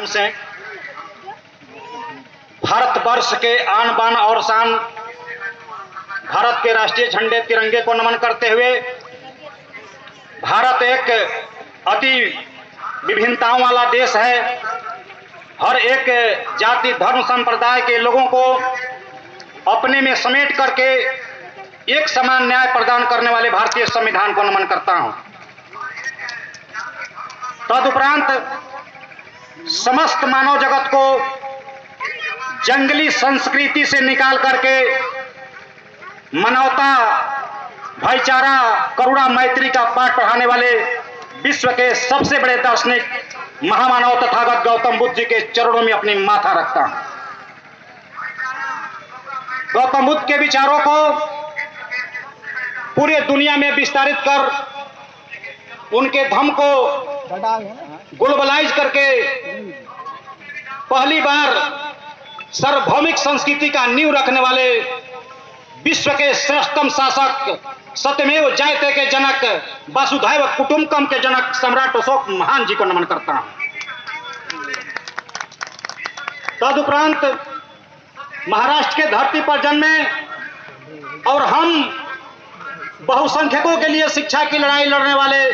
से भारतवर्ष के आन बान और शान भारत के राष्ट्रीय झंडे तिरंगे को नमन करते हुए, भारत एक अति विभिन्नताओं वाला देश है। हर एक जाति धर्म संप्रदाय के लोगों को अपने में समेट करके एक समान न्याय प्रदान करने वाले भारतीय संविधान को नमन करता हूं। तदुपरांत समस्त मानव जगत को जंगली संस्कृति से निकाल करके मानवता, भाईचारा, करुणा, मैत्री का पाठ पढ़ाने वाले विश्व के सबसे बड़े दार्शनिक महामानव तथागत गौतम बुद्ध जी के चरणों में अपनी माथा रखता हूं। गौतम बुद्ध के विचारों को पूरे दुनिया में विस्तारित कर उनके धम्म को ग्लोबलाइज करके पहली बार सार्वभौमिक संस्कृति का नींव रखने वाले विश्व के श्रेष्ठतम शासक सत्यमेव जयते के जनक वसुधैव कुटुंबकम के जनक सम्राट अशोक महान जी को नमन करता हूं। तदुपरांत महाराष्ट्र के धरती पर जन्मे और हम बहुसंख्यकों के लिए शिक्षा की लड़ाई लड़ने वाले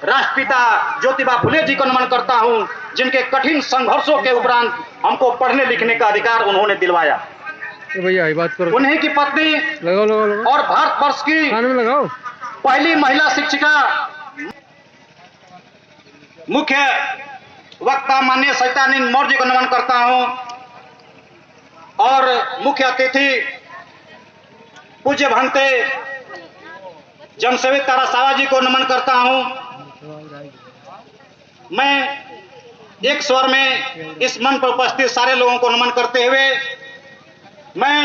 राष्ट्रपिता ज्योतिबा फुले जी को नमन करता हूं, जिनके कठिन संघर्षों के उपरांत हमको पढ़ने लिखने का अधिकार उन्होंने दिलवाया। भैया बात करो। उन्हीं की पत्नी लगाओ। और भारतवर्ष की लगाओ पहली महिला शिक्षिका मुख्य वक्ता माननीय सवितानंद मौर्य जी को नमन करता हूं और मुख्य अतिथि पूज्य भंते जमसेवित तारा सावा जी को नमन करता हूं। मैं एक स्वर में इस मंच पर उपस्थित सारे लोगों को नमन करते हुए मैं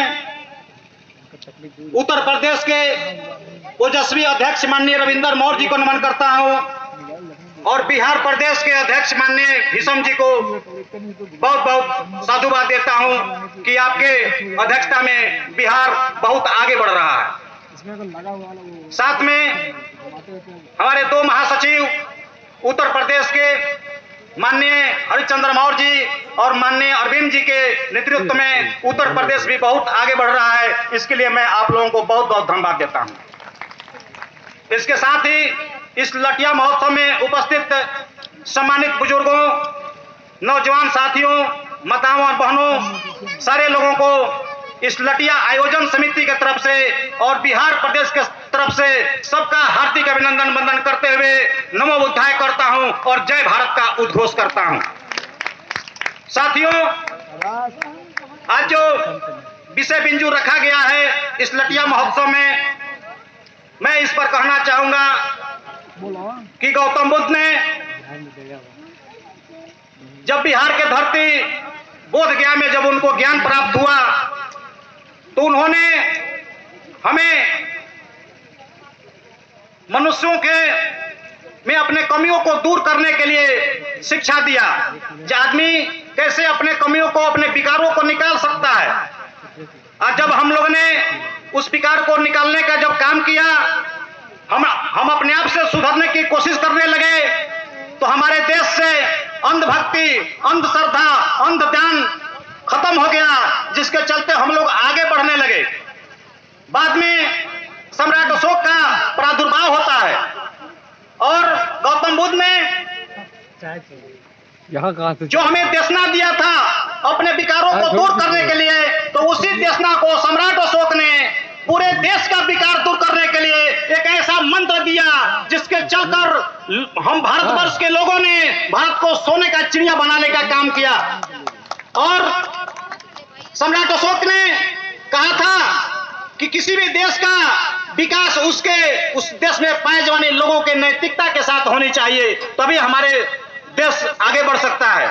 उत्तर प्रदेश के ओजस्वी अध्यक्ष माननीय रविंदर मौर्य जी को नमन करता हूं और बिहार प्रदेश के अध्यक्ष माननीय भीषम जी को बहुत बहुत साधुवाद देता हूं कि आपके अध्यक्षता में बिहार बहुत आगे बढ़ रहा है। साथ में हमारे दो महासचिव उत्तर प्रदेश के माननीय हरिश्चंद्र मौर्य जी और माननीय अरविंद जी के नेतृत्व में उत्तर प्रदेश भी बहुत आगे बढ़ रहा है। इसके लिए मैं आप लोगों को बहुत बहुत धन्यवाद देता हूं। इसके साथ ही इस लटिया महोत्सव में उपस्थित सम्मानित बुजुर्गों, नौजवान साथियों, माताओं और बहनों, सारे लोगों को इस लटिया आयोजन समिति की तरफ से और बिहार प्रदेश के तरफ से सबका हार्दिक अभिनंदन वंदन करते हुए नमो बुद्धाय करता हूं और जय भारत का उद्घोष करता हूं। साथियों, आज जो विषय बिंदु रखा गया है इस लटिया महोत्सव में, मैं इस पर कहना चाहूंगा कि गौतम बुद्ध ने जब बिहार के धरती बोध गया में जब उनको ज्ञान प्राप्त हुआ तो उन्होंने हमें मनुष्यों के में अपने कमियों को दूर करने के लिए शिक्षा दिया कि आदमी कैसे अपने कमियों को, अपने विकारों को निकाल सकता है। और जब हम लोगों ने उस विकार को निकालने का जब काम किया, हम अपने आप से सुधरने की कोशिश करने लगे तो हमारे देश से अंधभक्ति, अंधश्रद्धा, अंध ध्यान खत्म हो गया, जिसके चलते हम लोग आगे बढ़ने लगे। बाद में सम्राट अशोक का प्रादुर्भाव होता है और गौतम बुद्ध ने जो हमें देशना दिया था अपने विकारों को दूर करने के लिए, तो उसी देशना को सम्राट अशोक ने पूरे देश का विकार दूर करने के लिए एक ऐसा मंत्र दिया जिसके चलकर हम भारतवर्ष के लोगों ने भारत को सोने का चिड़िया बनाने का काम किया। और सम्राट अशोक ने कहा था कि किसी भी देश का विकास उस देश में पाए जाने लोगों के नैतिकता के साथ होनी चाहिए, तभी हमारे देश आगे बढ़ सकता है।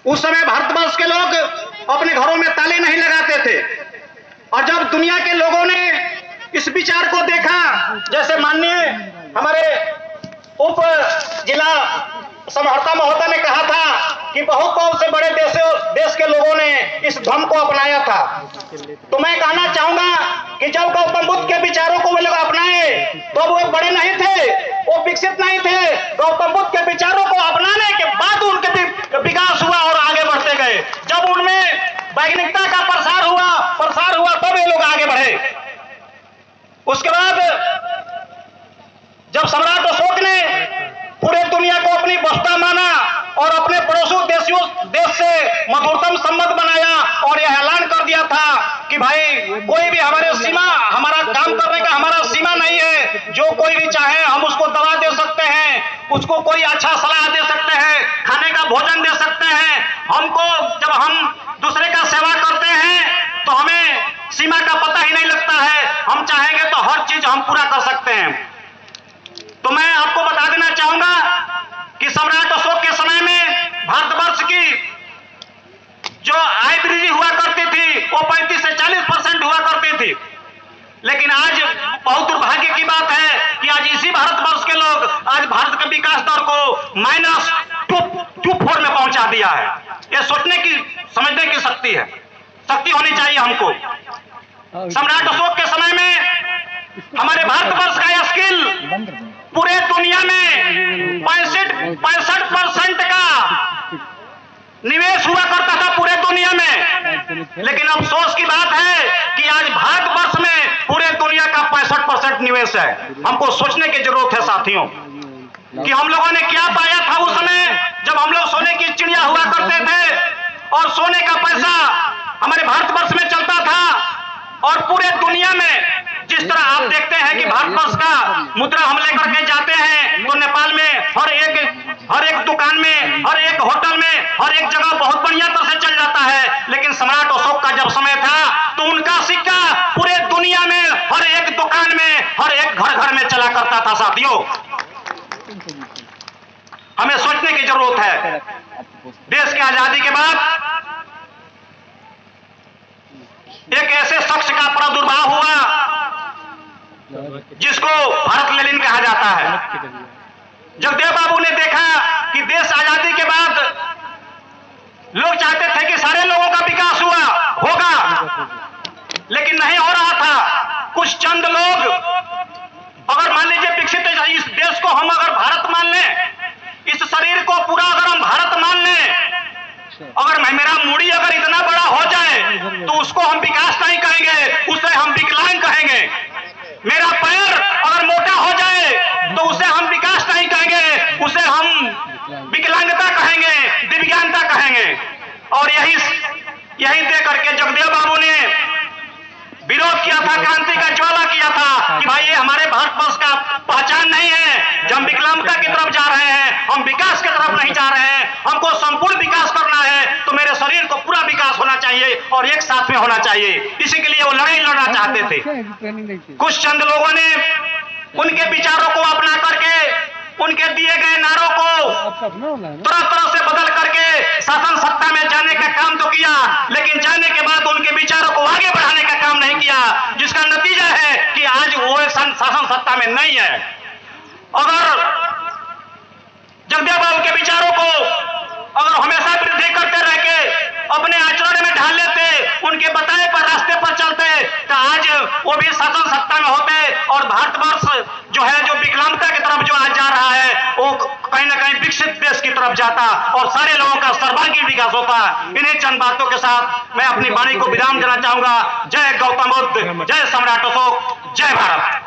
उस समय भारतवर्ष के लोग अपने घरों में ताले नहीं लगाते थे और जब दुनिया के लोगों ने इस विचार को देखा, जैसे माननीय हमारे उप जिला समहर्ता महोदय ने कहा था कि बहुत से बड़े देश के लोगों ने इस धर्म को अपनाया था, तो मैं कहना चाहूंगा कि जब गौतम बुद्ध के विचारों को वे लोग अपनाए तो वो बड़े नहीं थे, वो विकसित नहीं थे। गौतम बुद्ध के विचारों को अपनाने के बाद उनके विकास हुआ और वैज्ञानिकता का प्रसार हुआ तब ये लोग आगे बढ़े। उसके बाद जब सम्राट अशोक ने पूरे दुनिया को अपनी बस्ता माना और अपने पड़ोसी देश से मधुरतम संबंध बनाया और यह ऐलान कर दिया था कि भाई कोई भी हमारा काम करने का हमारा सीमा नहीं है, जो कोई भी चाहे हम उसको दवा दे सकते हैं, उसको कोई अच्छा सलाह दे सकते हैं, खाने का भोजन दे सकते हैं। हमको जब हम दूसरे का सेवा करते हैं तो हमें सीमा का पता ही नहीं लगता है, हम चाहेंगे तो हर चीज हम पूरा कर सकते हैं। तो मैं आपको बता देना चाहूंगा कि सम्राट अशोक के समय में भारतवर्ष की जो आय वृद्धि हुआ करती थी वो 35 से 40% हुआ करती थी, लेकिन आज बहुत दुर्भाग्य की बात है कि आज इसी भारतवर्ष के लोग आज भारत के विकास दर को -2.4 में पहुंचा दिया है। यह सोचने की समझने की शक्ति होनी चाहिए हमको। सम्राट अशोक के समय में हमारे भारतवर्ष का यह स्किल पूरे दुनिया में 65% का निवेश हुआ करता था पूरे दुनिया में, लेकिन अफसोस की बात है कि आज भारतवर्ष में पूरे दुनिया का 65% निवेश है। हमको सोचने की जरूरत है साथियों कि हम लोगों ने क्या पाया था उस समय जब हम लोग सोने की चिड़िया हुआ करते थे और सोने का पैसा हमारे भारतवर्ष में चलता था। और पूरे दुनिया में जिस तरह आप देखते हैं कि भारतवर्ष का मुद्रा हम लेकर के जाते हैं तो नेपाल में हर एक दुकान में, हर एक होटल में, हर एक जगह बहुत बढ़िया तरह से चल जाता है। लेकिन सम्राट अशोक का जब समय था तो उनका सिक्का पूरे दुनिया में हर एक दुकान में, हर एक घर में चला करता था। साथियों, हमें सोचने की जरूरत है। देश की आजादी के बाद एक ऐसे शख्स का प्रादुर्भाव हुआ जिसको भारत लेनिन कहा जाता है। जगदेव बाबू ने देखा कि देश आजादी के बाद लोग चाहते थे कि सारे लोगों का विकास होगा, लेकिन नहीं हो रहा था। कुछ चंद लोग, अगर मान लीजिए विकसित इस देश को हम अगर भारत मान लें, इस शरीर को पूरा अगर हम भारत मान लें, अगर मेरा मूड़ी अगर इतना बड़ा हो जाए तो उसको हम विकास नहीं कहेंगे, उसे हम विकलांग कहेंगे। मेरा पैर अगर मोटा हो जाए तो उसे हम विकास नहीं कहेंगे, उसे हम विकलांगता कहेंगे, दिव्यांगता कहेंगे। और यही दे करके जगदेव बाबू ने विरोध किया था, क्रांति का ज्वाला किया था कि भाई ये हमारे भारतवर्ष का पहचान नहीं है। जब हम विकलांगता की तरफ जा रहे हैं, हम विकास की तरफ नहीं जा रहे हैं। हमको संपूर्ण विकास करना है तो मेरे शरीर को पूरा विकास होना चाहिए और एक साथ में होना चाहिए। इसी के लिए वो लड़ाई लड़ना चाहते थे। कुछ चंद लोगों ने उनके विचारों को अपना करके उनके दिए गए नारों को तरह से बदल करके शासन सत्ता में जाने का काम तो किया, लेकिन जाने के बाद उनके विचारों को आगे बढ़ाने का काम नहीं किया, जिसका नतीजा है कि आज वो शासन सत्ता में नहीं है। अगर जगदेव बाबू के विचारों को अगर हमेशा वृद्धि करते रह के अपने आचरण में ढाल लेते, उनके बताए पर रास्ते पर चलते, तो आज वो भी शासन सत्ता में होते और भारतवर्ष जो है, जो विकलांगता की तरफ जो आज जा रहा है, वो कहीं ना कहीं विकसित देश की तरफ जाता और सारे लोगों का सर्वांगीण विकास होता। इन्हीं चंद बातों के साथ मैं अपनी वाणी को विराम देना चाहूंगा। जय गौतम बुद्ध, जय सम्राट अशोक, जय भारत।